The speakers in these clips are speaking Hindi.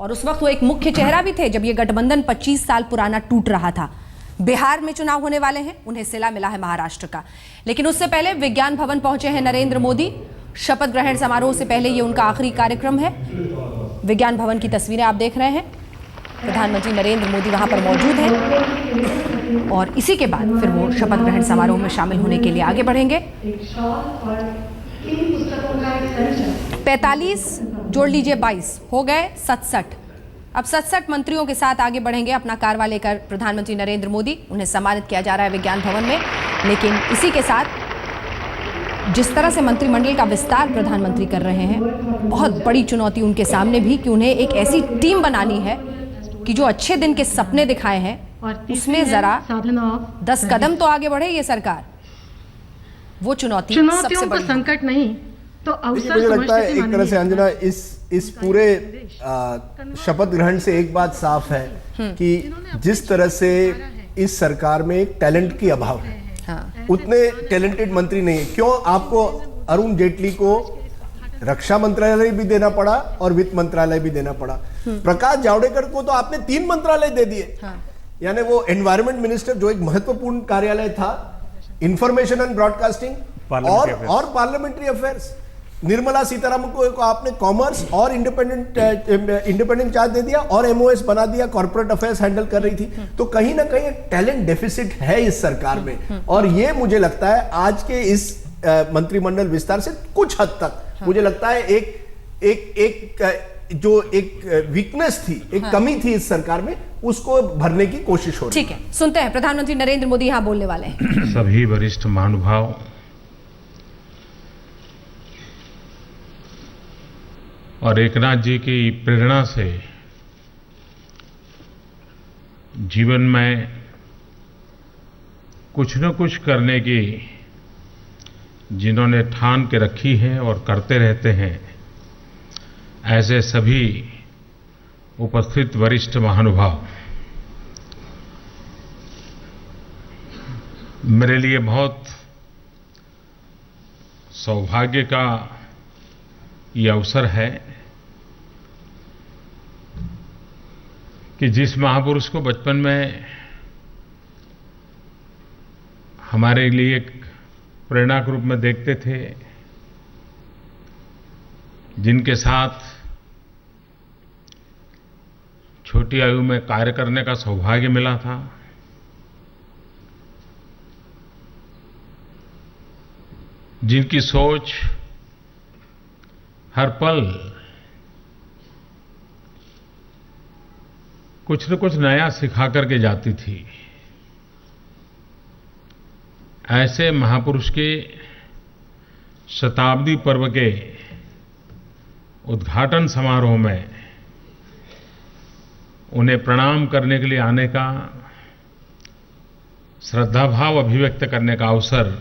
और उस वक्त वो एक मुख्य चेहरा भी थे जब ये गठबंधन 25 साल पुराना टूट रहा था। बिहार में चुनाव होने वाले हैं, उन्हें सिला मिला है महाराष्ट्र का। लेकिन उससे पहले विज्ञान भवन पहुंचे हैं नरेंद्र मोदी। शपथ ग्रहण समारोह से पहले ये उनका आखिरी कार्यक्रम है। विज्ञान भवन की तस्वीरें आप देख रहे हैं। प्रधानमंत्री नरेंद्र मोदी वहां पर मौजूद हैं और इसी के बाद फिर वो शपथ ग्रहण समारोह में शामिल होने के लिए आगे बढ़ेंगे। 45 जोड़ लीजिए 22 हो गए 67। अब 67 मंत्रियों के साथ आगे बढ़ेंगे अपना कारवा लेकर प्रधानमंत्री नरेंद्र मोदी। उन्हें सम्मानित किया जा रहा है विज्ञान भवन में। लेकिन इसी के साथ जिस तरह से मंत्रिमंडल का विस्तार प्रधानमंत्री कर रहे हैं, बहुत बड़ी चुनौती उनके सामने भी कि उन्हें एक ऐसी टीम बनानी है कि जो अच्छे दिन के सपने दिखाए हैं उसमें जरा 10 कदम तो आगे बढ़े ये सरकार। वो चुनौती सबसे बड़ी। संकट नहीं तो अवसर। मुझे लगता है एक तरह से अंजना इस पूरे शपथ ग्रहण से एक बात साफ है कि जिस तरह से इस सरकार में एक टैलेंट की अभाव है। हाँ। उतने टैलेंटेड मंत्री नहीं है। क्यों आपको अरुण जेटली को रक्षा मंत्रालय भी देना पड़ा और वित्त मंत्रालय भी देना पड़ा। प्रकाश जावड़ेकर को तो आपने 3 मंत्रालय दे दिए। हाँ। यानी वो एनवायरमेंट मिनिस्टर जो एक महत्वपूर्ण कार्यालय था, इंफॉर्मेशन एंड ब्रॉडकास्टिंग और पार्लियामेंट्री अफेयर्स। निर्मला सीतारामन को आपने कॉमर्स और इंडिपेंडेंट चार्ज दे दिया और एमओएस बना दिया, कॉर्पोरेट अफेयर्स हैंडल कर रही थी। तो कहीं ना कहीं एक टैलेंट डेफिसिट है इस सरकार में और ये मुझे लगता है आज के इस मंत्रिमंडल विस्तार से कुछ हद तक मुझे लगता है एक जो एक वीकनेस थी, एक कमी थी इस सरकार में, उसको भरने की कोशिश हो रही है। ठीक है, सुनते हैं प्रधानमंत्री नरेंद्र मोदी यहां बोलने वाले हैं। सभी वरिष्ठ महानुभाव और एकनाथ जी की प्रेरणा से जीवन में कुछ न कुछ करने की जिन्होंने ठान के रखी है और करते रहते हैं, ऐसे सभी उपस्थित वरिष्ठ महानुभाव, मेरे लिए बहुत सौभाग्य का ये अवसर है कि जिस महापुरुष को बचपन में हमारे लिए एक प्रेरणा के रूप में देखते थे, जिनके साथ छोटी आयु में कार्य करने का सौभाग्य मिला था, जिनकी सोच हर पल कुछ न कुछ नया सिखा करके जाती थी, ऐसे महापुरुष के शताब्दी पर्व के उद्घाटन समारोह में उन्हें प्रणाम करने के लिए आने का, श्रद्धाभाव अभिव्यक्त करने का अवसर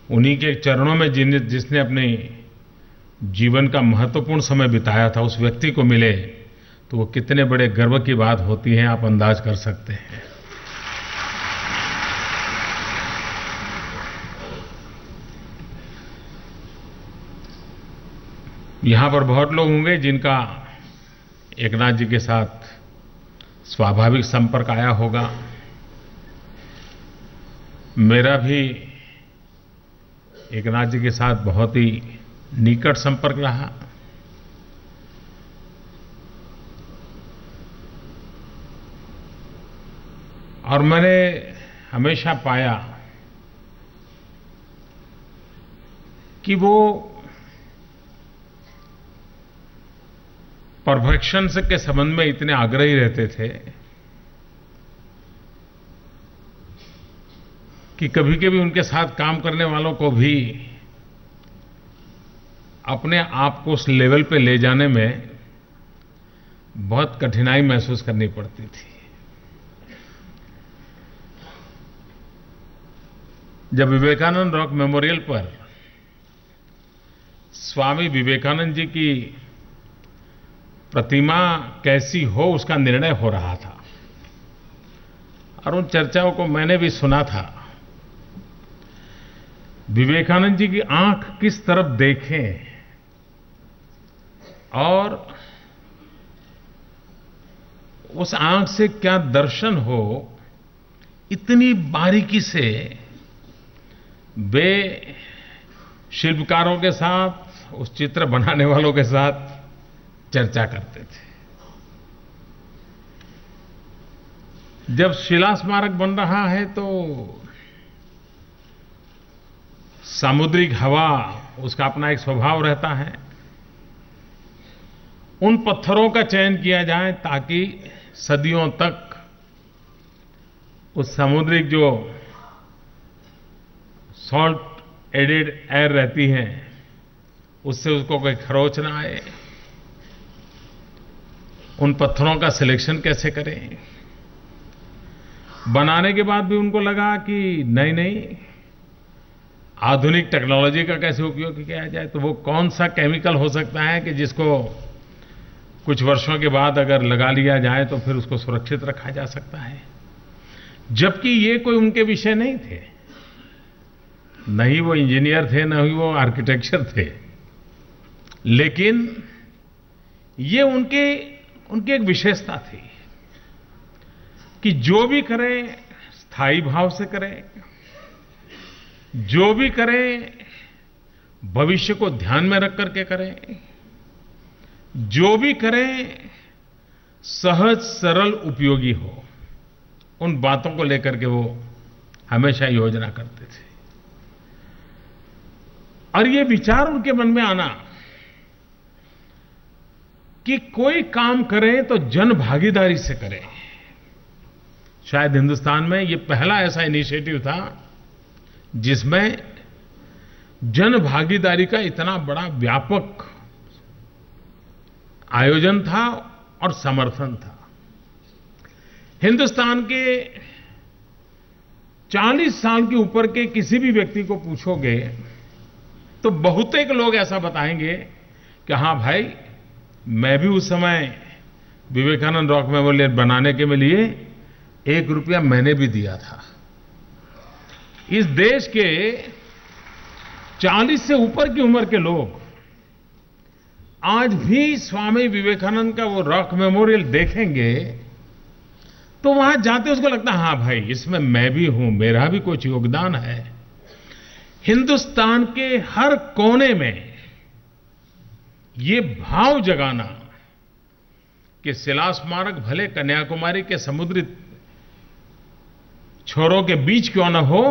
उन्हीं के चरणों में जिसने अपने जीवन का महत्वपूर्ण समय बिताया था, उस व्यक्ति को मिले तो वो कितने बड़े गर्व की बात होती है, आप अंदाज कर सकते हैं। यहां पर बहुत लोग होंगे जिनका एकनाथ जी के साथ स्वाभाविक संपर्क आया होगा। मेरा भी एकनाथ जी के साथ बहुत ही निकट संपर्क रहा। और मैंने हमेशा पाया कि वो परफेक्शन के संबंध में इतने आग्रही रहते थे कि कभी-कभी उनके साथ काम करने वालों को भी अपने आप को उस लेवल पे ले जाने में बहुत कठिनाई महसूस करनी पड़ती थी। जब विवेकानंद रॉक मेमोरियल पर स्वामी विवेकानंद जी की प्रतिमा कैसी हो उसका निर्णय हो रहा था और उन चर्चाओं को मैंने भी सुना था। विवेकानंद जी की आंख किस तरफ देखें और उस आंख से क्या दर्शन हो, इतनी बारीकी से वे शिल्पकारों के साथ, उस चित्र बनाने वालों के साथ चर्चा करते थे। जब शिला स्मारक बन रहा है तो सामुद्रिक हवा, उसका अपना एक स्वभाव रहता है। उन पत्थरों का चयन किया जाए ताकि सदियों तक उस सामुद्रिक जो सॉल्ट एडेड एयर रहती है उससे उसको कोई खरोच ना आए। उन पत्थरों का सिलेक्शन कैसे करें। बनाने के बाद भी उनको लगा कि नहीं, आधुनिक टेक्नोलॉजी का कैसे उपयोग किया जाए। तो वो कौन सा केमिकल हो सकता है कि जिसको कुछ वर्षों के बाद अगर लगा लिया जाए तो फिर उसको सुरक्षित रखा जा सकता है। जबकि ये कोई उनके विषय नहीं थे, न ही वो इंजीनियर थे, न ही वो आर्किटेक्चर थे, लेकिन ये उनके एक विशेषता थी कि जो भी करें स्थायी भाव से करें, जो भी करें भविष्य को ध्यान में रख करके करें, जो भी करें सहज सरल उपयोगी हो। उन बातों को लेकर के वो हमेशा योजना करते थे। और ये विचार उनके मन में आना कि कोई काम करें तो जन भागीदारी से करें। शायद हिंदुस्तान में ये पहला ऐसा इनिशिएटिव था जिसमें जन भागीदारी का इतना बड़ा व्यापक आयोजन था और समर्थन था। हिंदुस्तान के 40 साल के ऊपर के किसी भी व्यक्ति को पूछोगे तो बहुतेक लोग ऐसा बताएंगे कि हाँ भाई, मैं भी उस समय विवेकानंद रॉक मेमोरियल बनाने के लिए 1 रुपया मैंने भी दिया था। इस देश के 40 से ऊपर की उम्र के लोग आज भी स्वामी विवेकानंद का वो रॉक मेमोरियल देखेंगे तो वहां जाते उसको लगता है हाँ भाई, इसमें मैं भी हूं, मेरा भी कुछ योगदान है। हिंदुस्तान के हर कोने में ये भाव जगाना कि शिला स्मारक भले कन्याकुमारी के समुद्री छोरों के बीच क्यों न हो,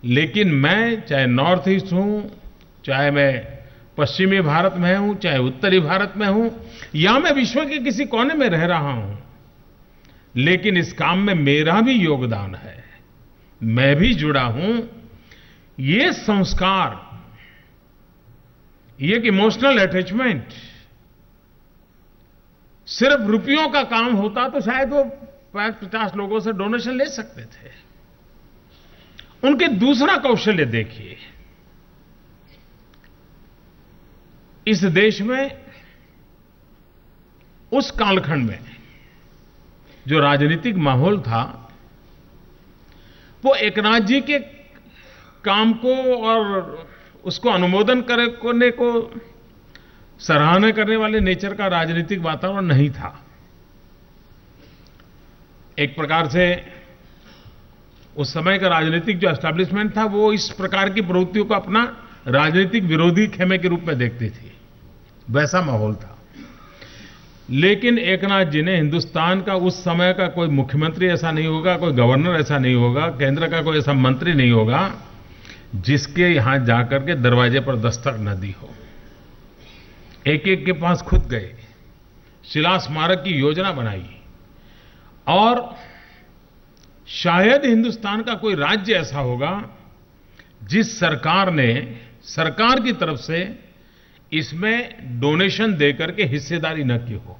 लेकिन मैं चाहे नॉर्थ ईस्ट हूं, चाहे मैं पश्चिमी भारत में हूं, चाहे उत्तरी भारत में हूं, या मैं विश्व के किसी कोने में रह रहा हूं, लेकिन इस काम में मेरा भी योगदान है, मैं भी जुड़ा हूं। ये संस्कार, ये एक इमोशनल अटैचमेंट, सिर्फ रुपयों का काम होता तो शायद वो 50 लोगों से डोनेशन ले सकते थे। उनके दूसरा कौशल्य देखिए। इस देश में उस कालखंड में जो राजनीतिक माहौल था, वो एकनाथ जी के काम को और उसको अनुमोदन करने को सराहना करने वाले नेचर का राजनीतिक वातावरण नहीं था। एक प्रकार से उस समय का राजनीतिक जो एस्टैब्लिशमेंट था वो इस प्रकार की प्रवृत्तियों को अपना राजनीतिक विरोधी खेमे के रूप में देखती थी, वैसा माहौल था। लेकिन एकनाथ जी ने हिंदुस्तान का उस समय का कोई मुख्यमंत्री ऐसा नहीं होगा, कोई गवर्नर ऐसा नहीं होगा, केंद्र का कोई ऐसा मंत्री नहीं होगा जिसके यहां जाकर के दरवाजे पर दस्तक न दी हो। एक एक के पास खुद गए, शिला स्मारक की योजना बनाई, और शायद हिंदुस्तान का कोई राज्य ऐसा होगा जिस सरकार ने सरकार की तरफ से इसमें डोनेशन देकर के हिस्सेदारी न की हो।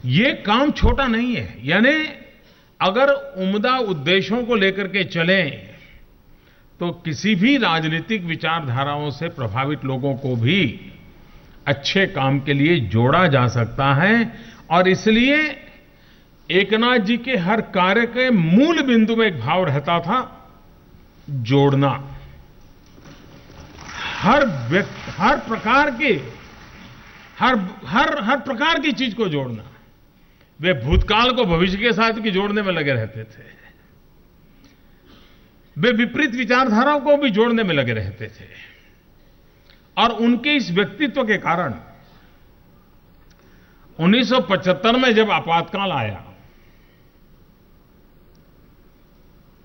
ये काम छोटा नहीं है। यानी अगर उम्दा उद्देश्यों को लेकर के चलें तो किसी भी राजनीतिक विचारधाराओं से प्रभावित लोगों को भी अच्छे काम के लिए जोड़ा जा सकता है। और इसलिए एकनाथ जी के हर कार्य के मूल बिंदु में एक भाव रहता था, जोड़ना। हर प्रकार के, हर प्रकार की चीज को जोड़ना। वे भूतकाल को भविष्य के साथ की जोड़ने में लगे रहते थे। वे विपरीत विचारधाराओं को भी जोड़ने में लगे रहते थे। और उनके इस व्यक्तित्व के कारण 1975 में जब आपातकाल आया,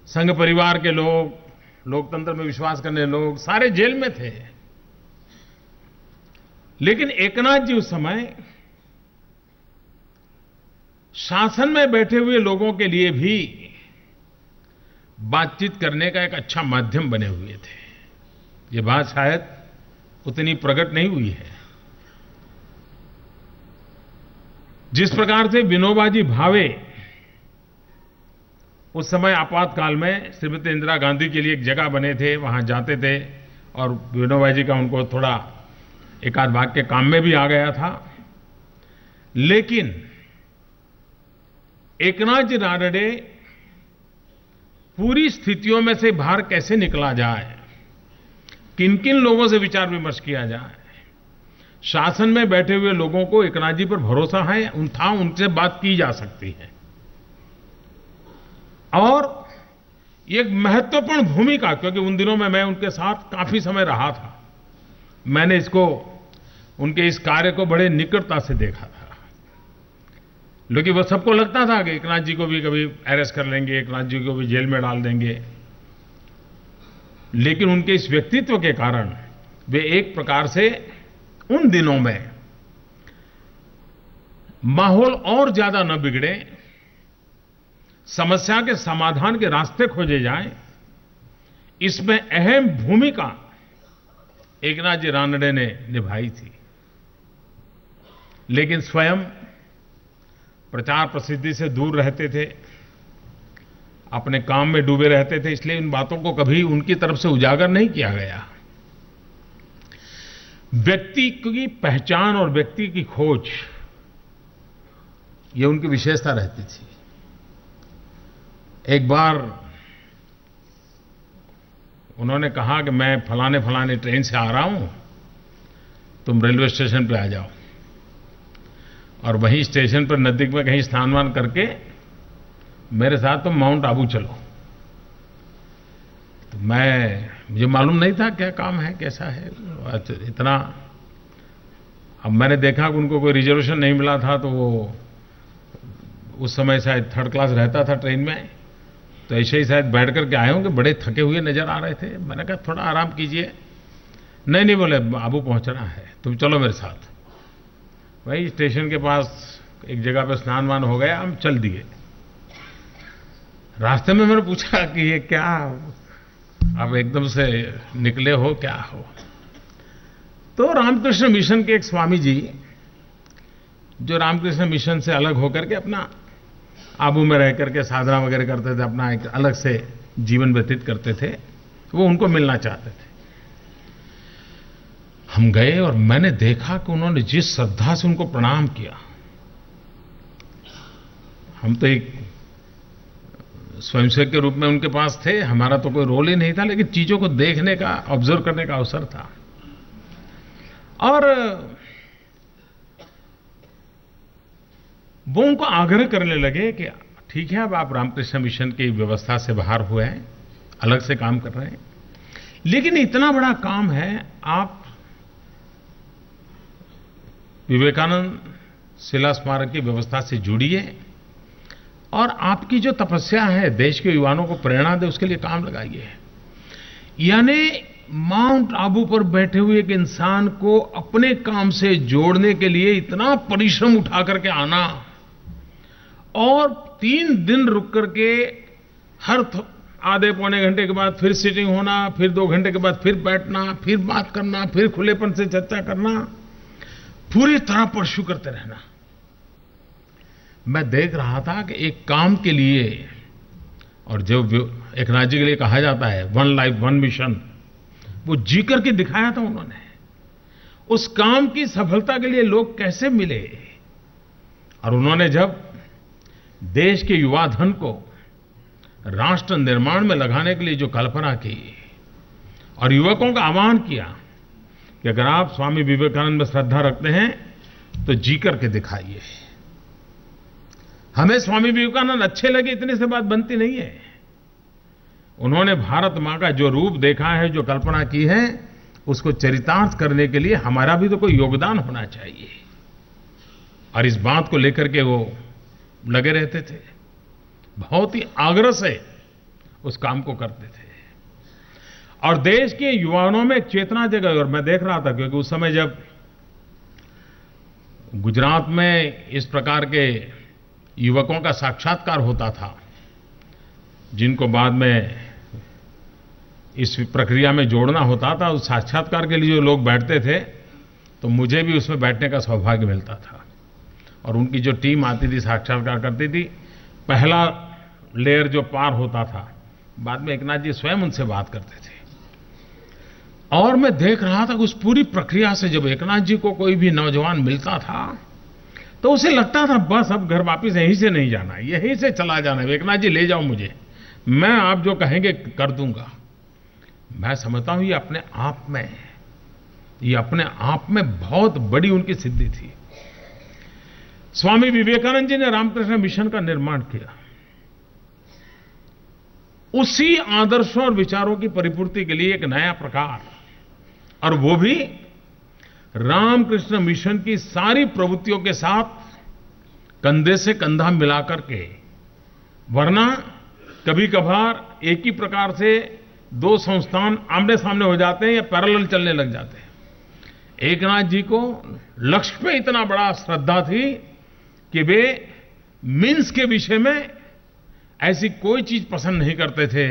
संघ परिवार के लोग, लोकतंत्र में विश्वास करने लोग सारे जेल में थे। लेकिन एकनाथ जी उस समय शासन में बैठे हुए लोगों के लिए भी बातचीत करने का एक अच्छा माध्यम बने हुए थे। ये बात शायद उतनी प्रकट नहीं हुई है। जिस प्रकार से विनोबा जी भावे उस समय आपातकाल में श्रीमती इंदिरा गांधी के लिए एक जगह बने थे, वहां जाते थे और विनोबा जी का उनको थोड़ा एकाध वाक्य काम में भी आ गया था। लेकिन एकनाथ जी रानडे पूरी स्थितियों में से बाहर कैसे निकला जाए, किन किन लोगों से विचार विमर्श किया जाए, शासन में बैठे हुए लोगों को एकनाथ जी पर भरोसा है, उनसे बात की जा सकती है। और एक महत्वपूर्ण भूमिका, क्योंकि उन दिनों में मैं उनके साथ काफी समय रहा था, मैंने उनके इस कार्य को बड़े निकटता से देखा था। लेकिन वो सबको लगता था कि एकनाथ जी को भी कभी अरेस्ट कर लेंगे, एकनाथ जी को भी जेल में डाल देंगे। लेकिन उनके इस व्यक्तित्व के कारण वे एक प्रकार से उन दिनों में माहौल और ज्यादा न बिगड़े, समस्या के समाधान के रास्ते खोजे जाएं, इसमें अहम भूमिका एकनाथ जी रानडे ने निभाई थी। लेकिन स्वयं प्रचार प्रसिद्धि से दूर रहते थे, अपने काम में डूबे रहते थे, इसलिए इन बातों को कभी उनकी तरफ से उजागर नहीं किया गया। व्यक्ति की पहचान और व्यक्ति की खोज, ये उनकी विशेषता रहती थी। एक बार उन्होंने कहा कि मैं फलाने फलाने ट्रेन से आ रहा हूं, तुम रेलवे स्टेशन पे आ जाओ और वहीं स्टेशन पर नजदीक में कहीं स्नान वान करके मेरे साथ तुम माउंट आबू चलो। तो मुझे मालूम नहीं था क्या काम है, कैसा है इतना। अब मैंने देखा कि उनको कोई रिजर्वेशन नहीं मिला था, तो वो उस समय शायद थर्ड क्लास रहता था ट्रेन में, तो ऐसे ही शायद बैठ करके आए होंगे, बड़े थके हुए नजर आ रहे थे। मैंने कहा थोड़ा आराम कीजिए। नहीं बोले, आबू पहुंचना है, तुम चलो मेरे साथ। वही स्टेशन के पास एक जगह पे स्नान वान हो गया, हम चल दिए। रास्ते में मैंने पूछा कि ये क्या, आप एकदम से निकले हो, क्या हो? तो रामकृष्ण मिशन के एक स्वामी जी, जो रामकृष्ण मिशन से अलग होकर के अपना आबू में रह करके साधना वगैरह करते थे, अपना एक अलग से जीवन व्यतीत करते थे, वो उनको मिलना चाहते थे। हम गए और मैंने देखा कि उन्होंने जिस श्रद्धा से उनको प्रणाम किया। हम तो एक स्वयंसेवक के रूप में उनके पास थे, हमारा तो कोई रोल ही नहीं था, लेकिन चीजों को देखने का, ऑब्जर्व करने का अवसर था। और वो उनको आग्रह करने लगे कि ठीक है, अब आप रामकृष्ण मिशन की व्यवस्था से बाहर हुए हैं, अलग से काम कर रहे हैं, लेकिन इतना बड़ा काम है, आप विवेकानंद शिला स्मारक की व्यवस्था से जुड़िए और आपकी जो तपस्या है देश के युवाओं को प्रेरणा दे, उसके लिए काम लगाइए। यानी माउंट आबू पर बैठे हुए एक इंसान को अपने काम से जोड़ने के लिए इतना परिश्रम उठा करके आना और 3 दिन रुक करके हर आधे पौने घंटे के बाद फिर सिटिंग होना, फिर 2 घंटे के बाद फिर बैठना, फिर बात करना, फिर खुलेपन से चर्चा करना, पूरी तरह परस्यू करते रहना। मैं देख रहा था कि एक काम के लिए, और जो एकनाथ जी के लिए कहा जाता है 1 लाइफ 1 मिशन, वो जी करके दिखाया था उन्होंने। उस काम की सफलता के लिए लोग कैसे मिले, और उन्होंने जब देश के युवा धन को राष्ट्र निर्माण में लगाने के लिए जो कल्पना की और युवकों का आह्वान किया कि अगर आप स्वामी विवेकानंद में श्रद्धा रखते हैं तो जी करके दिखाइए। हमें स्वामी विवेकानंद अच्छे लगे इतने से बात बनती नहीं है। उन्होंने भारत मां का जो रूप देखा है, जो कल्पना की है, उसको चरितार्थ करने के लिए हमारा भी तो कोई योगदान होना चाहिए। और इस बात को लेकर के वो लगे रहते थे, बहुत ही आग्रह से उस काम को करते थे और देश के युवाओं में एक चेतना जगाई। और मैं देख रहा था, क्योंकि उस समय जब गुजरात में इस प्रकार के युवकों का साक्षात्कार होता था, जिनको बाद में इस प्रक्रिया में जोड़ना होता था, उस साक्षात्कार के लिए जो लोग बैठते थे, तो मुझे भी उसमें बैठने का सौभाग्य मिलता था। और उनकी जो टीम आती थी, साक्षात्कार करती थी, पहला लेयर जो पार होता था, बाद में एकनाथ जी स्वयं उनसे बात करते थे। और मैं देख रहा था कि उस पूरी प्रक्रिया से जब एकनाथ जी को कोई भी नौजवान मिलता था, तो उसे लगता था बस अब घर वापस यहीं से नहीं जाना, यहीं से चला जाना है। एकनाथ जी ले जाओ मुझे, मैं आप जो कहेंगे कर दूंगा। मैं समझता हूं ये अपने आप में बहुत बड़ी उनकी सिद्धि थी। स्वामी विवेकानंद जी ने रामकृष्ण मिशन का निर्माण किया। उसी आदर्शों और विचारों की परिपूर्ति के लिए एक नया प्रकार, और वो भी रामकृष्ण मिशन की सारी प्रवृत्तियों के साथ कंधे से कंधा मिलाकर के। वरना कभी कभार एक ही प्रकार से दो संस्थान आमने सामने हो जाते हैं या पैरेलल चलने लग जाते हैं। एकनाथ जी को लक्ष्य पे इतना बड़ा श्रद्धा थी कि वे मीन्स के विषय में ऐसी कोई चीज पसंद नहीं करते थे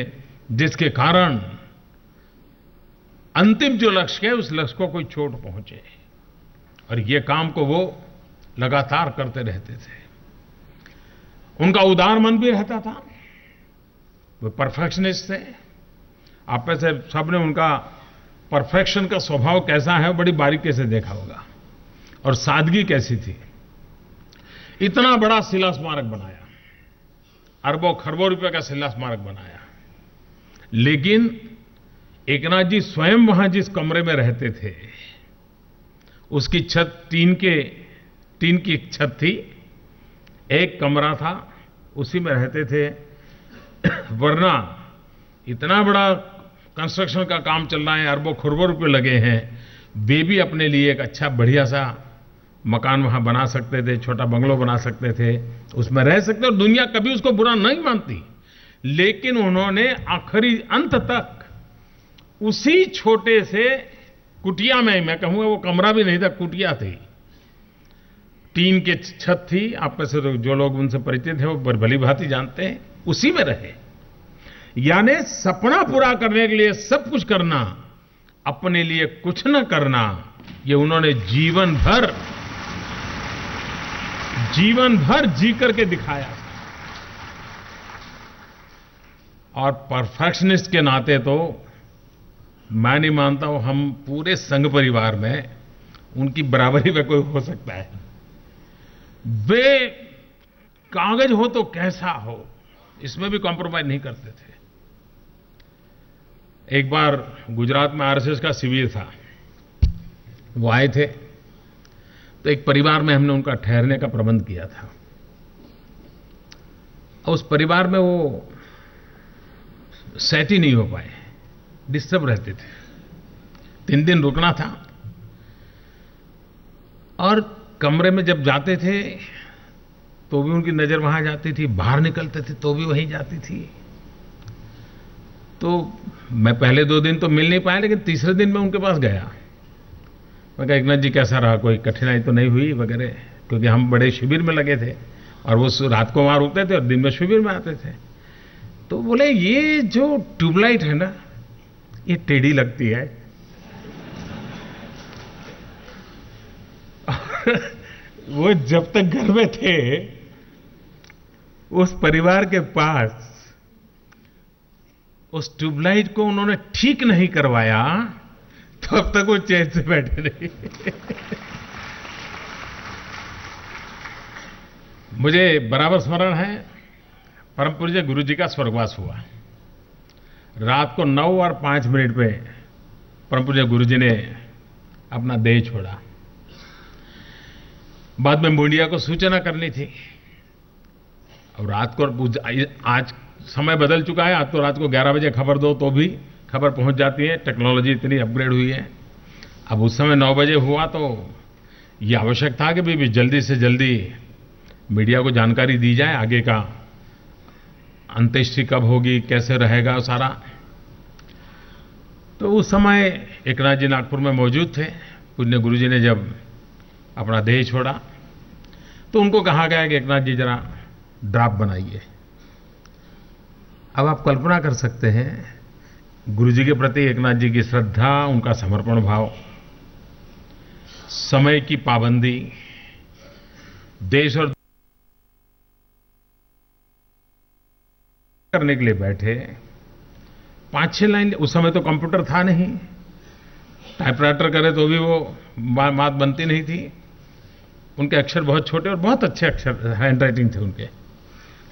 जिसके कारण अंतिम जो लक्ष्य है उस लक्ष्य को कोई चोट पहुंचे। और ये काम को वो लगातार करते रहते थे। उनका उदार मन भी रहता था, वो परफेक्शनिस्ट थे। आप में से सबने उनका परफेक्शन का स्वभाव कैसा है बड़ी बारीकी से देखा होगा, और सादगी कैसी थी। इतना बड़ा शिला स्मारक बनाया, अरबों खरबों रुपए का शिला स्मारक बनाया, लेकिन एकनाथ जी स्वयं वहां जिस कमरे में रहते थे, उसकी छत टीन की छत थी, एक कमरा था, उसी में रहते थे। वरना इतना बड़ा कंस्ट्रक्शन का काम चल रहा है, अरबों खरबों रुपए लगे हैं, वे भी अपने लिए एक अच्छा बढ़िया सा मकान वहां बना सकते थे, छोटा बंगलो बना सकते थे, उसमें रह सकते, और दुनिया कभी उसको बुरा नहीं मानती। लेकिन उन्होंने आखिरी अंत तक उसी छोटे से कुटिया में, मैं कहूंगा वो कमरा भी नहीं था, कुटिया थी, टीन की छत थी, आप में से जो लोग उनसे परिचित हैं वो भली भांति जानते हैं, उसी में रहे। यानी सपना पूरा करने के लिए सब कुछ करना, अपने लिए कुछ न करना, ये उन्होंने जीवन भर जी करके दिखाया। और परफेक्शनिस्ट के नाते तो मैं नहीं मानता हूं हम पूरे संघ परिवार में उनकी बराबरी में कोई हो सकता है। वे कागज हो तो कैसा हो, इसमें भी कॉम्प्रोमाइज नहीं करते थे। एक बार गुजरात में आरएसएस का शिविर था, वो आए थे, तो एक परिवार में हमने उनका ठहरने का प्रबंध किया था। और उस परिवार में वो सेट ही नहीं हो पाए, डिस्टर्ब रहते थे। 3 दिन रुकना था, और कमरे में जब जाते थे तो भी उनकी नजर वहां जाती थी, बाहर निकलते थे तो भी वहीं जाती थी। तो मैं पहले 2 दिन तो मिल नहीं पाया, लेकिन तीसरे दिन मैं उनके पास गया। मैं कहा एकनाथ जी कैसा रहा, कोई कठिनाई तो नहीं हुई वगैरह, क्योंकि हम बड़े शिविर में लगे थे और वो रात को वहां रुकते थे और दिन में शिविर में आते थे। तो बोले ये जो ट्यूबलाइट है ना, ये टेढ़ी लगती है। वो जब तक घर में थे, उस परिवार के पास उस ट्यूबलाइट को उन्होंने ठीक नहीं करवाया, तो अब तक वो चैन से बैठे नहीं। मुझे बराबर स्मरण है, परम पूज्य गुरु जी का स्वर्गवास हुआ। रात को 9:05 पे परम पूज्य गुरु जी ने अपना देह छोड़ा। बाद में मीडिया को सूचना करनी थी। और रात को, आज समय बदल चुका है, आज तो रात को 11 बजे खबर दो तो भी खबर पहुंच जाती है, टेक्नोलॉजी इतनी अपग्रेड हुई है। अब उस समय 9 बजे हुआ तो ये आवश्यक था कि भी जल्दी से जल्दी मीडिया को जानकारी दी जाए आगे का, अंत्येष्टि कब होगी, कैसे रहेगा सारा। तो उस समय एकनाथ जी नागपुर में मौजूद थे। पूज्य गुरुजी ने जब अपना देह छोड़ा तो उनको कहा गया कि एकनाथ जी जरा ड्राफ्ट बनाइए। अब आप कल्पना कर सकते हैं गुरुजी के प्रति एकनाथ जी की श्रद्धा, उनका समर्पण भाव, समय की पाबंदी, देश और करने के लिए बैठे 5-6 लाइन। उस समय तो कंप्यूटर था नहीं, टाइपराइटर करे तो भी वो बात बनती नहीं थी। उनके अक्षर बहुत छोटे और बहुत अच्छे अक्षर, हैंड राइटिंग थे उनके।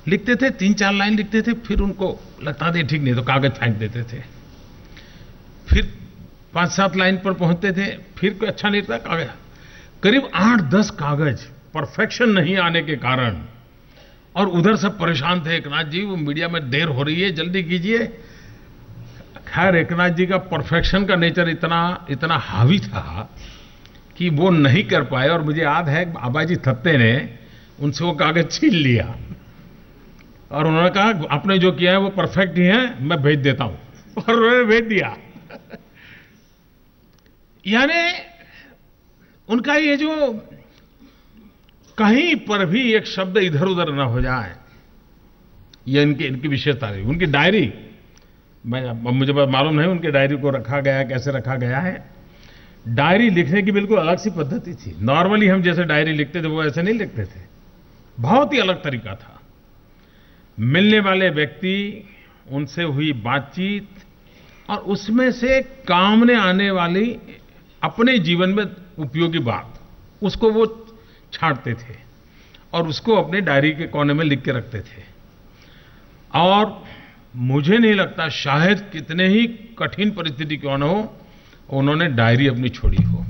लिखते थे 3-4 लाइन लिखते थे, फिर उनको लगता था ठीक नहीं तो कागज फेंक देते थे। फिर 5-7 लाइन पर पहुंचते थे, फिर कोई अच्छा नहीं था कागज। करीब 8-10 कागज परफेक्शन नहीं आने के कारण, और उधर सब परेशान थे, एकनाथ जी वो मीडिया में देर हो रही है, जल्दी कीजिए। खैर एकनाथ जी का परफेक्शन का नेचर इतना हावी था कि वो नहीं कर पाए। और मुझे याद है आबाजी थत्ते ने उनसे वो कागज छीन लिया और उन्होंने कहा आपने जो किया है वो परफेक्ट ही है, मैं भेज देता हूं। और उन्होंने भेज दिया। यानी उनका ये जो कहीं पर भी एक शब्द इधर उधर न हो जाए, ये इनकी विशेषता रही। उनकी डायरी, मुझे मालूम नहीं उनकी डायरी को रखा गया है, कैसे रखा गया है। डायरी लिखने की बिल्कुल अलग सी पद्धति थी। नॉर्मली हम जैसे डायरी लिखते थे वो ऐसे नहीं लिखते थे, बहुत ही अलग तरीका था। मिलने वाले व्यक्ति, उनसे हुई बातचीत और उसमें से काम में आने वाली अपने जीवन में उपयोगी बात, उसको वो छांटते थे और उसको अपने डायरी के कोने में लिख के रखते थे। और मुझे नहीं लगता शायद कितने ही कठिन परिस्थिति क्यों न हो, उन्होंने डायरी अपनी छोड़ी हो।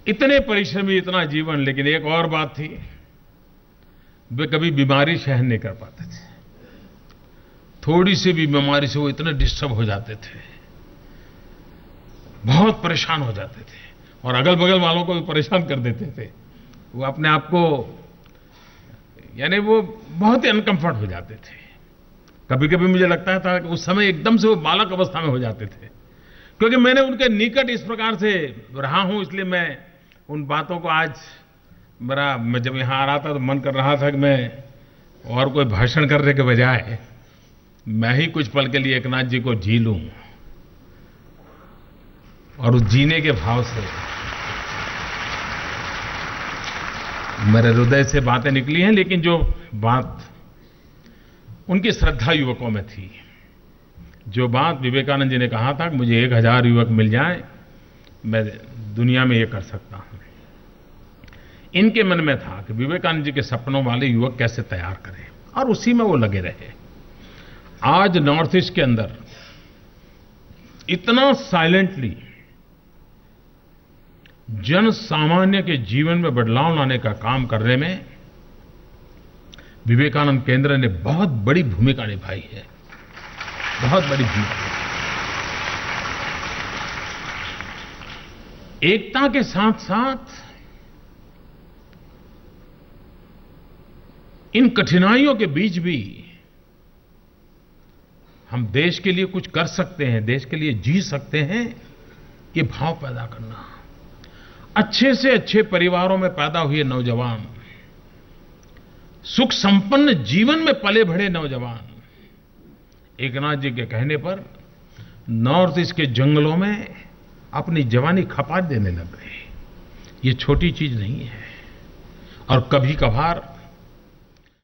इतने परिश्रमी, इतना जीवन, लेकिन एक और बात थी, वे कभी बीमारी सहन नहीं कर पाते थे। थोड़ी सी भी बीमारी से वो इतने डिस्टर्ब हो जाते थे, बहुत परेशान हो जाते थे और अगल बगल वालों को भी परेशान कर देते थे। वो अपने आप को, यानी वो बहुत ही अनकंफर्ट हो जाते थे। कभी कभी मुझे लगता था कि उस समय एकदम से वो बालक अवस्था में हो जाते थे, क्योंकि मैंने उनके निकट इस प्रकार से रहा हूं, इसलिए मैं उन बातों को आज मैं जब यहां आ रहा था तो मन कर रहा था कि मैं और कोई भाषण करने के बजाय मैं ही कुछ पल के लिए एकनाथ जी को जी लूं और उस जीने के भाव से मेरे हृदय से बातें निकली हैं। लेकिन जो बात उनकी श्रद्धा युवकों में थी, जो बात विवेकानंद जी ने कहा था कि मुझे 1000 युवक मिल जाए, मैं दुनिया में ये कर सकता हूं, इनके मन में था कि विवेकानंद जी के सपनों वाले युवक कैसे तैयार करें, और उसी में वो लगे रहे। आज नॉर्थ ईस्ट के अंदर इतना साइलेंटली जन सामान्य के जीवन में बदलाव लाने का काम करने में विवेकानंद केंद्र ने बहुत बड़ी भूमिका निभाई है, बहुत बड़ी भूमिका। एकता के साथ साथ इन कठिनाइयों के बीच भी हम देश के लिए कुछ कर सकते हैं, देश के लिए जी सकते हैं, ये भाव पैदा करना। अच्छे से अच्छे परिवारों में पैदा हुए नौजवान, सुख संपन्न जीवन में पले बढ़े नौजवान, एकनाथ जी के कहने पर नॉर्थ ईस्ट के जंगलों में अपनी जवानी खपा देने लग गए। ये छोटी चीज नहीं है। और कभी कभार